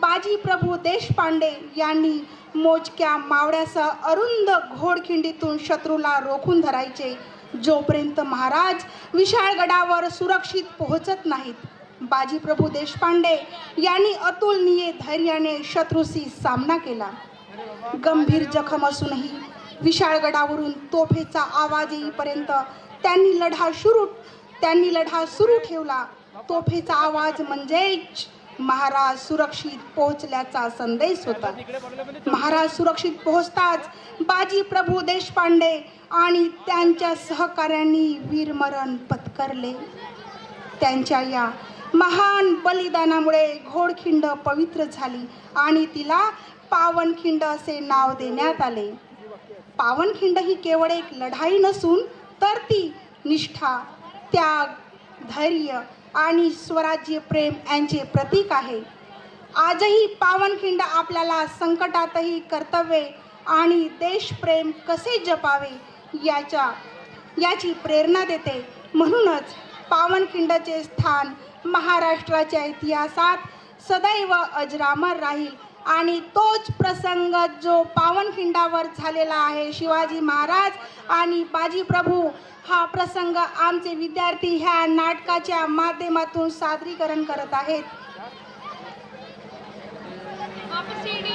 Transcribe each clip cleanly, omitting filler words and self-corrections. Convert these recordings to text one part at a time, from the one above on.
बाजी प्रभू देशपांडे यांनी मोजक्या मावळ्यासह अरुंद घोडखिंडीतून शत्रूला रोखून धरायचे, जोपर्यंत महाराज विशाळगडावर सुरक्षित पोहोचत नाहीत. बाजी प्रभू देशपांडे यांनी अतुलनीय धैर्याने शत्रूशी सामना केला. गंभीर जखम असूनही विशाळगडावरून तोफेचा आवाज येईपर्यंत त्यांनी लढा सुरू ठेवला. तोफेचा आवाज म्हणजेच महाराज सुरक्षित पोहोचल्याचा संदेश होता. महाराज सुरक्षित पोहोचताच बाजी प्रभू देशपांडे आणि त्यांच्या सहकाऱ्यांनी वीरमरण पत्करले. त्यांच्या या महान बलिदानामुळे घोडखिंड पवित्र झाली आणि तिला पावनखिंड असे नाव देण्यात आले. पावनखिंड ही केवळ एक लढाई नसून तर ती निष्ठा, त्याग, धैर्य आणि स्वराज्य प्रेम यांचे प्रतीक आहे. आजही पावनखिंड आपल्याला संकटातही कर्तव्य आणि देशप्रेम कसे जपावे याची प्रेरणा देते. म्हणूनच पावनखिंडचे स्थान महाराष्ट्राच्या इतिहासात सदैव अजरामर राहील. आणि तोच प्रसंग जो पावनखिंडावर झालेला आहे, शिवाजी महाराज आणि बाजी प्रभू, हा प्रसंग आमचे विद्यार्थी ह्या नाटकाच्या माध्यमातून सादरीकरण करत आहेत.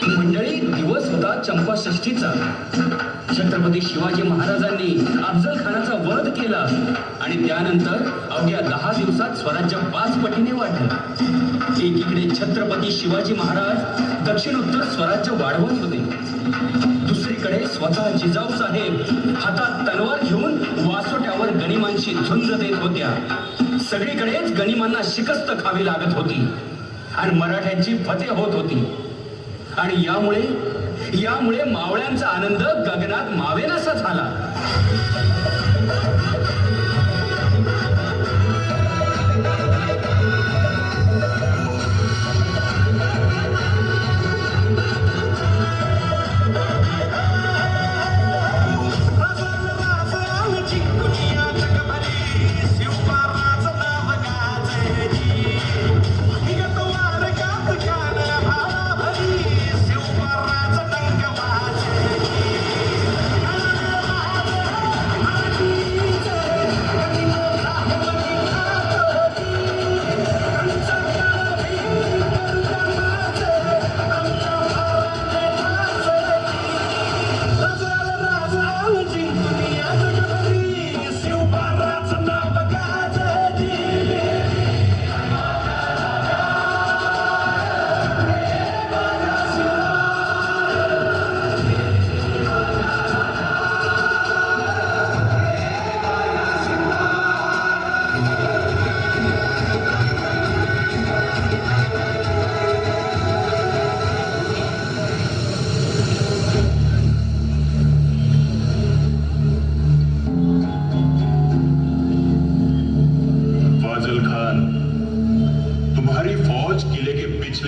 मंडळी, दिवस होता चंपाषष्ठीचा. छत्रपती शिवाजी महाराजांनी अफजल खानाचा वध केला आणि त्यानंतर अवघ्या 10 दिवसात स्वराज्य 5 पटीने वाढलं. एकीकडे छत्रपती शिवाजी महाराज दक्षिणोत्तर स्वराज्य वाढवत होते, दुसरीकडे स्वतः जिजाऊ साहेब हातात तलवार घेऊन वासोट्यावर गनिमांशी झुंज देत होत्या. सगळीकडेच गनिमांना शिकस्त खावी लागत होती आणि मराठ्यांची फते होत होती. आणि यामुळे मावळ्यांचा आनंद गगनात मावेनासा झाला.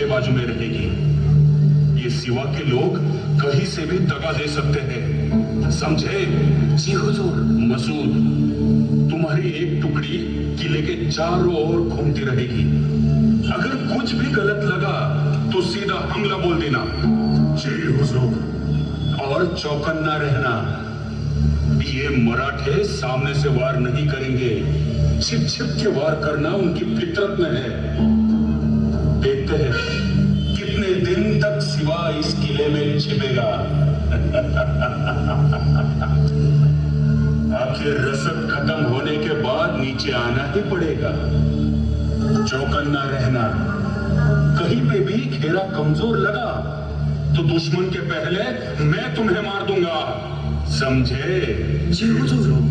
बाजू में रहेगी. ये सिवा के लोग कहीं से भी दगा दे सकते हैं, समझे? जी हुजूर. मसूद, तुम्हारी एक टुकड़ी किले के चारों ओर घूमती रहेगी. अगर कुछ भी गलत लगा तो सीधा हमला बोल देना. जी हुजूर. और चौकन्ना रहना. ये मराठे सामने से वार नहीं करेंगे, छिप छिप के वार करना उनकी फितरत में है. देखते हैं कितने दिन तक सिवा इस किले में छिपेगा. आखिर रसद खत्म होने के बाद नीचे आना ही पड़ेगा. चौकन्ना रहना. कहीं पे भी घेरा कमजोर लगा तो दुश्मन के पहले मैं तुम्हें मार दूंगा, समझे? जी हुजूर.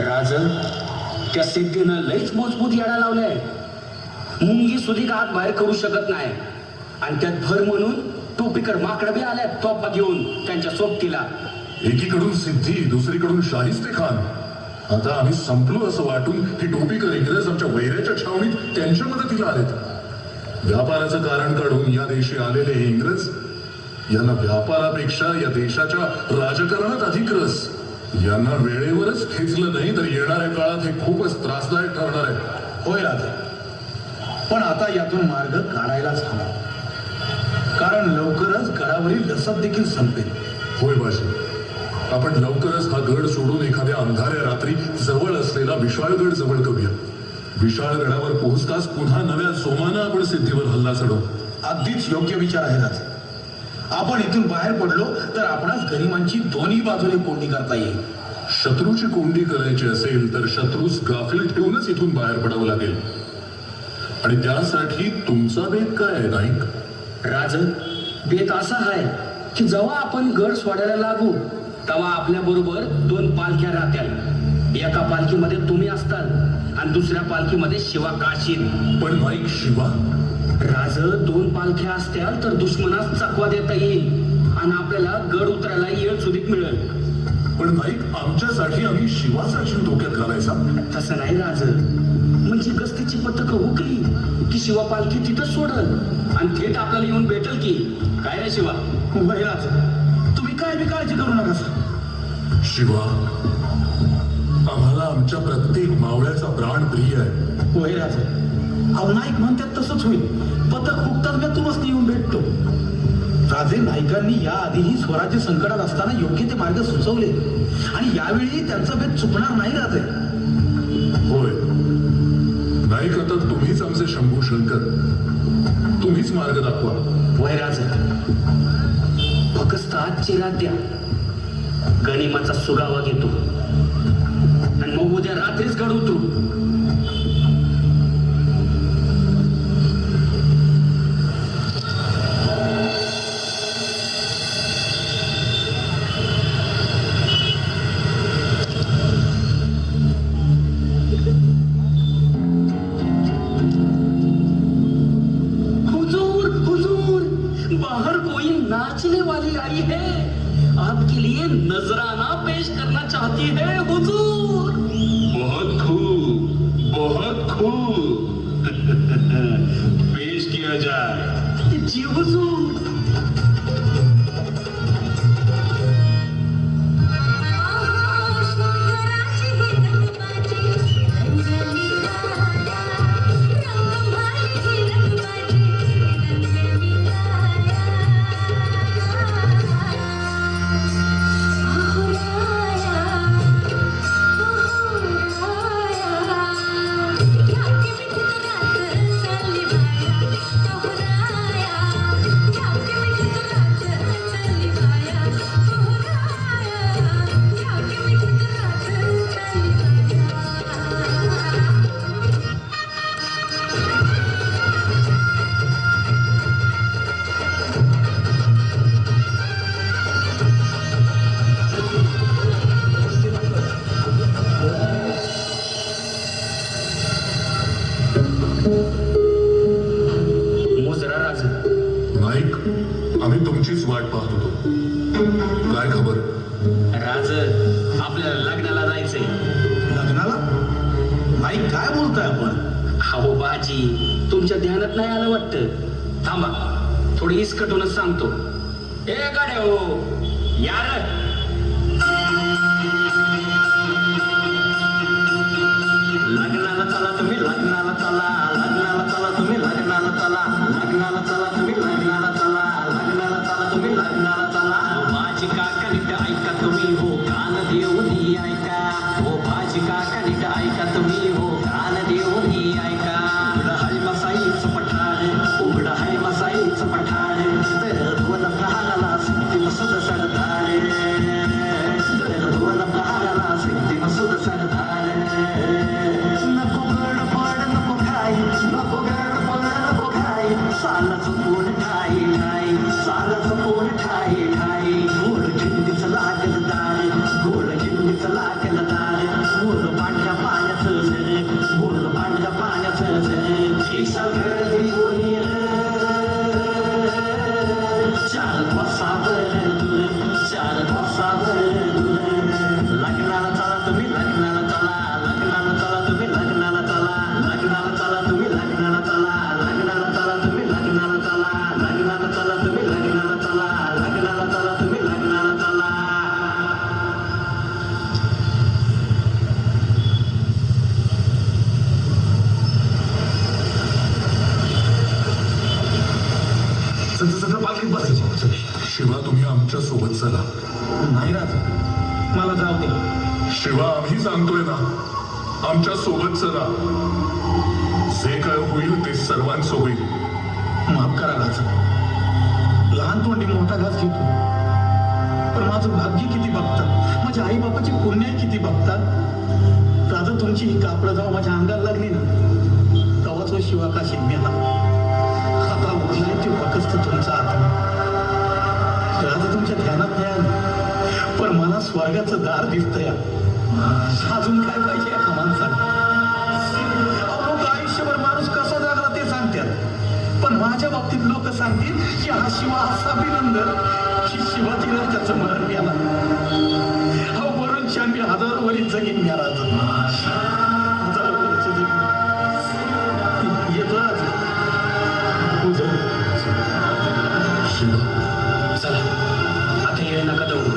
राजन, त्या सिद्धीनं लईच मजबूत याडा लावलाय. मुंगी सुधी हात बाहेर करू शकत नाही आणि त्यात भर म्हणून टोपीकर माकडं बी आल्यात तोफा घेऊन त्यांच्या सोबतीला. एकीकडून सिद्धी, दुसरीकडून शाहिस्ते खान. आता आम्ही संपलो असं वाटून हे टोपीकर इंग्रज आमच्या वैऱ्याच्या छावणीत त्यांच्या मदतीला आलेत. व्यापाराचं कारण काढून या देशी आलेले हे इंग्रज यांना व्यापारापेक्षा या देशाच्या राजकारणात अधिक रस. यांना वेळेवरच खेचलं नाही तर येणाऱ्या काळात हे खूपच त्रासदायक ठरणार आहे. होय राजे, पण आता यातून मार्ग काढायलाच हवा, कारण लवकरच गडावरील रसद देखील संपेल. होय बाजी, आपण लवकरच हा गड सोडून एखाद्या अंधाऱ्या रात्री जवळ असलेला विशाळगड जवळ करूया. विशाळगडावर पोहोचताच पुन्हा नव्या जोमानं आपण सिद्धीवर हल्ला चढवू. अगदीच योग्य विचार आहे राजे. आपण इथून बाहेर पडलो तर आपणास गरिमांची दोन्ही बाजूने कोंडी करता येईल. शत्रूची कोंडी करायची असेल तर शत्रूस गाफील ठेवूनच इथून बाहेर पडावं लागेल. आणि त्यासाठी तुमचा बेत काय आहे नाईक? राज, बेत असा आहे की जेव्हा आपण गड सोडायला लागू तेव्हा आपल्या बरोबर 2 पालख्या राहत्याल. एका पालखीमध्ये तुम्ही असताल आणि दुसऱ्या पालखीमध्ये शिवा काशील. पण नाईक शिवा? राज, 2 पालख्या असत्याल तर दुश्मनास चकवा देता येईल आणि आपल्याला गड उतरायला येळ सुधीक मिळेल. पण नाईक, आमच्यासाठी आम्ही शिवाचा जीव धोक्यात घालायचा? तसं नाही राज, म्हणजे गस्तीची पथकं हुकली की शिवा पालखी तिथं सोडल आणि थेट आपल्याला येऊन भेटल की काय रे शिवा? होय राजे, तुम्ही काय बी काळजी करू नका सर. शिवा, आम्हाला आमच्या प्रत्येक मावळ्याचा प्राण प्रिय आहे. होय राजे, अहो नाईक म्हणतात तसंच होईल. पथक हुकताच मी तुम्हाला येऊन भेटतो. राजे, नायकांनी याआधीही स्वराज्य संकटात असताना योग्य ते मार्ग सुचवले आणि यावेळी त्यांचा भेद चुकणार नाही राजे. होय नाईक, आता तुम्हीच आमचे शंभू शंकर. तुम्हीच मार्ग दाखवा. वय राज, फक्त आजची रात द्या, गनिमाचा सुगावा घेतो आणि मग उद्या रात्रीच गड उतरू. बाहर कोई नाचने वाली आई है, आपके लिए नजराना पेश करना चाहती है हुजूर. बहुत खूब, बहुत खूब. पेश किया जाए. जी हुजूर. नाईक, आम्ही तुमचीच वाट पाहत होतो. काय खबर? राज, आपल्याला लग्नाला जायचंय. लग्नाला? नाईक, काय बोलताय आपण? हो बाजी, तुमच्या ध्यानात नाही आलं वाटतं. थांबा, थोडी इसकटूनच सांगतो. ए गाड्या हो, यार लग्नाला चला तुम्ही, लग्नाला चला, लग्नाला चला तुम्ही, लग्नाला चला, लग्नाला चला तुम्ही, लग्नाला चला, लग्नाला चला तुम्ही, लग्नाला चला. माझी काका नीट ऐका तुम्ही, हो कान देऊनी ऐका. हो माझी काका नीट ऐका तुम्ही, हो कान देऊनी ऐका. उघडं हाय मसाईच पठार, उघडं हाय मसाईच पठार, तर दोन प्रहाराला सिद्धी मसूद सरदार, तर दोन प्रहाराला सिद्धी मसूद सरदार. नको गडबड नको घाई, नको गडबड नको घाई, साला चुकून ठाई ठाई, साला चुकून ठाई ठाई. गोड खिंडीच लागल दार, गोड खिंडीच लागल दार, गोड पांढऱ्या पाण्याचं झरे, गोड पांढऱ्या पाण्याचं झरे. सगळी बोली चार बसावर दूर, चार बसावर दूर. लग्नाला चला तुम्ही, लग्नाला चला, लग्नाला चला तुम्ही, लग्नाला चला, लग्नाला चला तुम्ही, लग्नाला चला, लग्नाला चला तुम्ही, लग्नाला चला, लग्नाला चला तुम्ही, लग्नाला चला, लग्नाला चला तुम्ही, लग्नाला चला. शिवा तुम्ही आमच्या सोबत चला. नाही राजा, मला जाऊ दे. शिवा आम्ही सांगतोय ना, आमच्या सोबत चला. जे काय होईल ते सर्वांचं होईल. माफ करा राजा, लहान तोंडी मोठा घास घेतो, पण माझं भाग्य किती बघतात, माझ्या आई बापाची पुण्य किती बघतात. राजा तुमची ही कापडं जेव्हा माझ्या अंगाला लागली ना, तेव्हा तो शिवा काशीत मेला. आता उरलाय ते फक्त तुमचा आत्मा. राजा तुमच्या ध्यानात नाही आलं, पण मला स्वर्गाचं दार दिसतंय. अजून काय पाहिजे एका माणसाला? लोक आयुष्यभर माणूस कसा जगला ते सांगतात, पण माझ्या बाबतीत लोक सांगतील की हा शिवा असा बिनंदर की शिवाजी राजाचं मरण मिळाला. हा वरून मी 1000 वर्ष जगीन मिळाला. 1000 वर्ष जगीन येतो राजा. शिवा चला, आता येळ नका दौडू.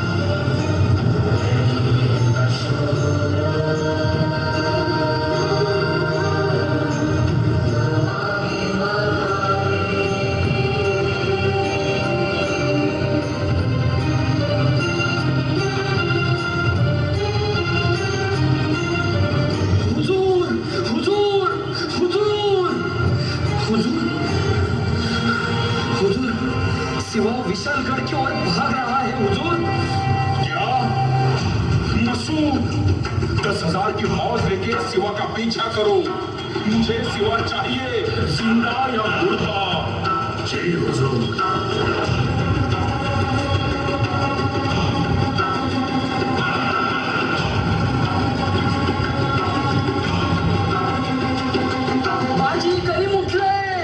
सिवा विशालगढ़ की ओर भाग रहा है हुजूर. क्या? मसूद 10,000 की मौज लेके सिवा का पीछा करो. मुझे सिवा चाहिए, जिंदा या मुर्दा. जय हुजूर. बाजी कलीम उठलंय.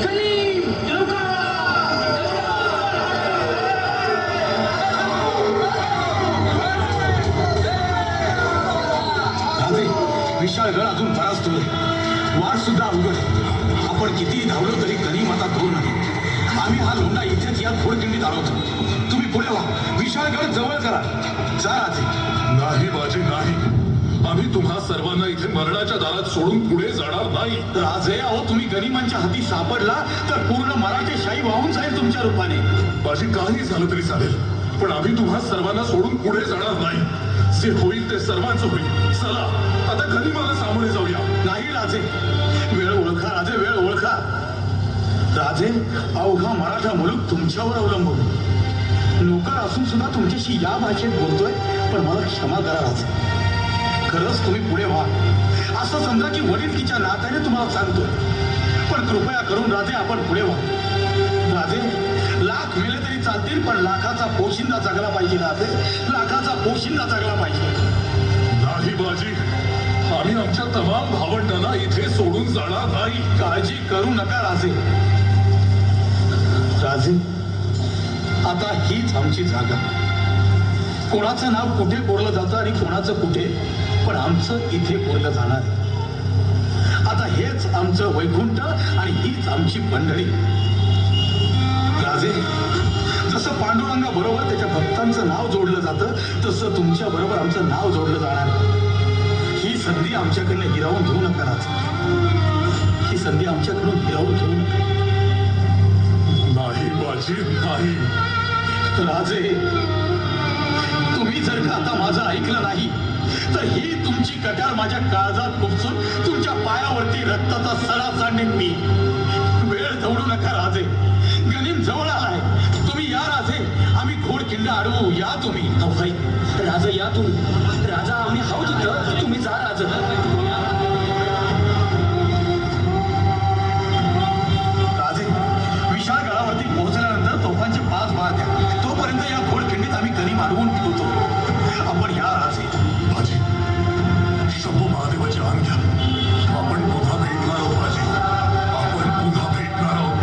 कलीम राजे, विशाळगड अजून परास्तोय. वाट सुद्धा अवघड. आपण कितीही धावलो तरी गनिम आता दूर नाही. आम्ही हा लोंढा इथेच या घोडखिंडीत आलो होतो. तुम्ही पुढे व्हा, विशाळगड जवळ करा. जा राजे. नाही बाजी नाही, आम्ही तुम्हा सर्वांना इथे मरणाच्या दारात सोडून पुढे जाणार नाही. राजे, अहो तुम्ही गनिमांच्या हाती सापडला तर पूर्ण मराठी शाही वाहून जाईल तुमच्या रूपाने. बाजी काही झालं तरी चालेल, पण आम्ही तुम्हा सर्वांना सोडून पुढे जाणार नाही. जे होईल ते सर्वांचं होईल. चला आता गनिमाला सामोरे जाऊया. नाही राजे, वेळ ओळखा राजे, वेळ ओळखा. राजे, अवघा मराठा मुलूक तुमच्यावर अवलंबून. नोकर असून सुद्धा तुमच्याशी या भाषेत बोलतोय, पण मला क्षमा करा राजे. खरंच तुम्ही पुढे व्हा. असं समजा की वडीलकीच्या नात्याने तुम्हाला सांगतोय, पण कृपया करून राजे आपण पुढे व्हा. राजे, लाख मेले तरी चालतील, पण लाखाचा पोशिंदा जगला पाहिजे राजे. लाखाचा पोशिंदा जगला पाहिजे. नाही बाजी, आम्ही आमच्या तमाम भावंडांना इथे सोडून जाणार नाही. काळजी करू नका राजे. राजे, आता हीच आमची जागा. कोणाचं नाव कुठे कोरलं जातं आणि कोणाचं कुठे, पण आमचं इथे कोरलं जाणार. आता हेच आमचं वैकुंठ आणि हीच आमची मंडळी. राजे, जसं पांडुरंगा बरोबर त्याच्या भक्तांचं नाव जोडलं जातं, तसं तुमच्या बरोबर आमचं नाव जोडलं जाणार. ही संधी आमच्याकडनं हिरावून घेऊ नका राजे. ही संधी आमच्याकडून हिरावून घेऊ नका. नाही बाजी नाही. राजे, तुम्ही जर का आता माझं ऐकलं नाही तर ही तुमची कटार माझ्या काळजात खुपसून तुमच्या पायावरती रक्ताचा सडा सांडेन मी. वेळ दौडू नका राजे, गनिम जवळ आलाय. तुम्ही या राजे, आम्ही घोडखिंड अडवू. या तुम्ही. भाई राजा या तुम्ही. राजा आम्ही हाऊ तिथं, तुम्ही जा राजा. राजे, विशाळ गडावरती पोहोचल्यानंतर तोफांचे 5 बार द्या. तोपर्यंत या घोडखिंडीत आम्ही गनिम अडवून ठेवतो. आपण या राजे. बाजी, शंभू महादेवाची आण घ्या. आपण पुन्हा भेटणार आहोत बाजी. आपण पुन्हा भेटणार आहोत.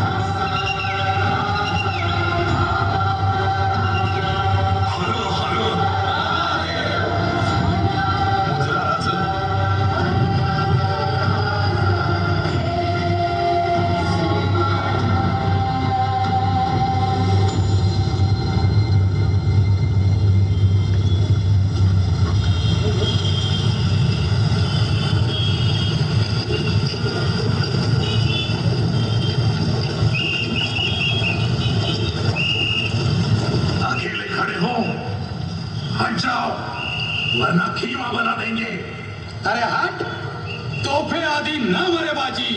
मुजरा राजे, खाना खीमा बना देंगे। अरे हट, तोफे आदि न मरे बाजी।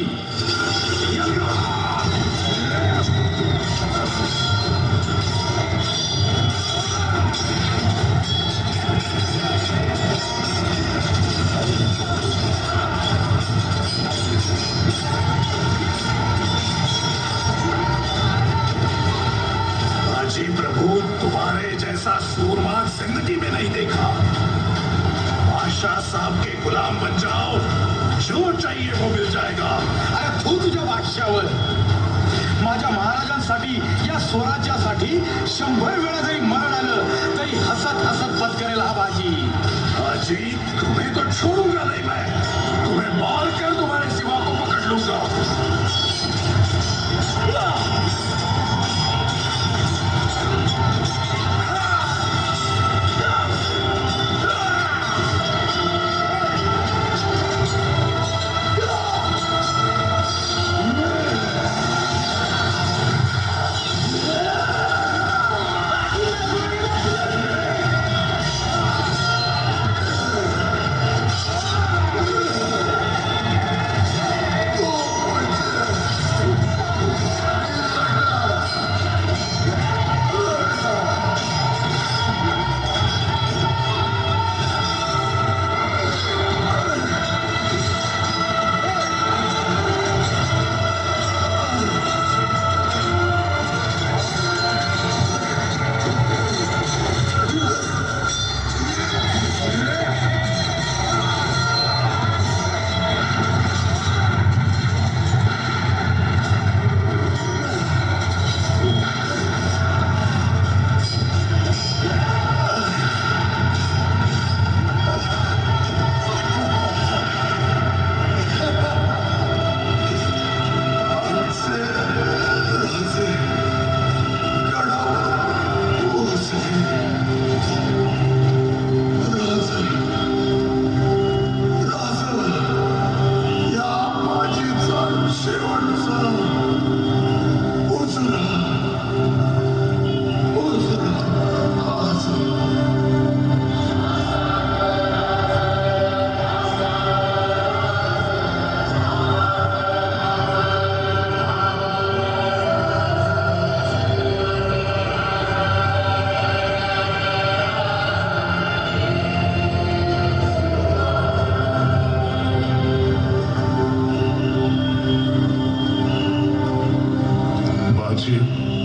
बाजी प्रभु, तुम्हारे जैसा सूरमा जिंदगी में नहीं देखा। बादशाह साहब के गुलाम बन जाओ, जो चाहिए वो मिल जाएगा। अरे तू तुझ्या बादशावर, माझ्या महाराजांसाठी या स्वराज्यासाठी 100 वेळा जरी मरण आलं तरी हसत हसत पत्करेल हा बाजी। बाजी, तुम्हें तो छोड़ूंगा नहीं मैं, तुम्हें मार कर तुम्हारे सिवा को पकड़ लूंगा।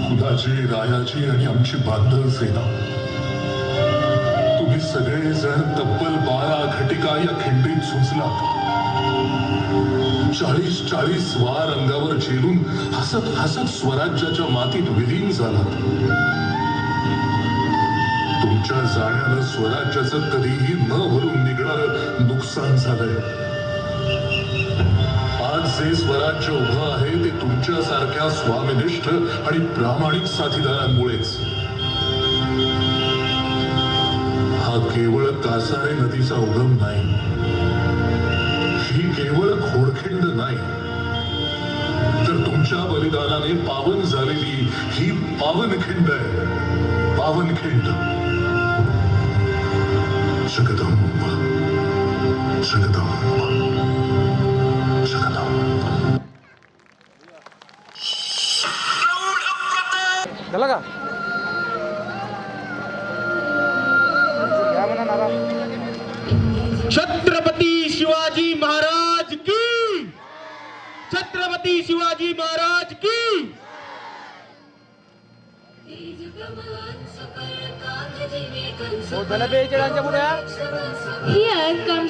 खुदाची, रायाची आणि आमची बांधव सेना, तुम्ही सगळे जण तब्बल 12 घटिका या खिंडीत झुंजलात। 40 वार अंगावर झेलून हसत हसत स्वराज्याच्या मातीत विलीन झालात। तुमच्या जाण्यानं स्वराज्याचं कधीही न भरून निघणारं नुकसान झालंय। आज जे स्वराज्य उभं आहे ते तुमच्यासारख्या स्वामिनिष्ठ आणि प्रामाणिक साथीदारांमुळेच। हा केवळ कासारे नदीचा उगम नाही, ही केवळ घोडखिंड नाही, तर तुमच्या बलिदानाने पावन झालेली ही पावनखिंड आहे। पावनखिंड। जगदंब, जगदंब, झालं का? छत्रपती शिवाजी महाराज की, छत्रपती शिवाजी महाराज की। हो, धनबे पुढे Here comes